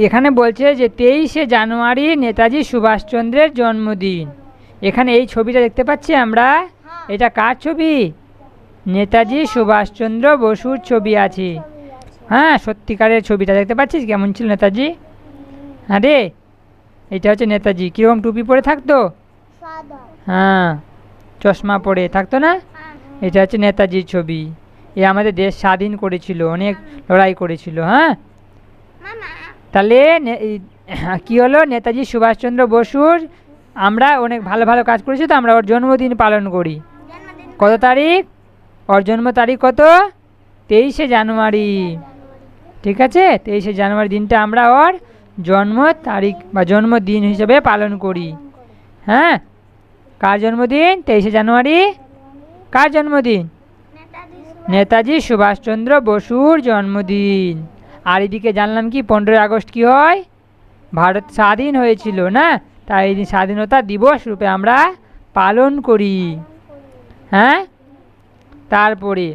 এখানে বলছে যে 23শে জানুয়ারি নেতাজি সুভাষচন্দ্রের জন্মদিন। এখানে এই ছবিটা দেখতে পাচ্ছি আমরা, এটা কার ছবি? নেতাজি সুভাষচন্দ্র বসুর ছবি আছে। হ্যাঁ, সত্যিকারের ছবিটা দেখতে পাচ্ছিস কেমন ছিল নেতাজি? হ্যাঁ রে, এটা হচ্ছে নেতাজি। কীরকম টুপি পরে থাকতো? হ্যাঁ, চশমা পরে থাকতো না? এটা হচ্ছে নেতাজির ছবি। এ আমাদের দেশ স্বাধীন করেছিল, অনেক লড়াই করেছিল। হ্যাঁ, তাহলে কি হলো, নেতাজি সুভাষচন্দ্র বসুর আমরা অনেক ভালো ভালো কাজ করেছি, তো আমরা ওর জন্মদিন পালন করি। কত তারিখ? ওর জন্ম তারিখ কত? 23শে জানুয়ারি। ঠিক আছে, 23শে জানুয়ারি দিনটা আমরা ওর জন্ম তারিখ বা জন্মদিন হিসেবে পালন করি। হ্যাঁ, কার জন্মদিন? 23শে জানুয়ারি। কার জন্মদিন? নেতাজি সুভাষচন্দ্র বসুর জন্মদিন। আর এদিকে জানলাম কি 15ই আগস্ট কি হয়? ভারত স্বাধীন হয়েছিল না, তাই এই দিন স্বাধীনতা দিবস রূপে আমরা পালন করি। হ্যাঁ, তারপরে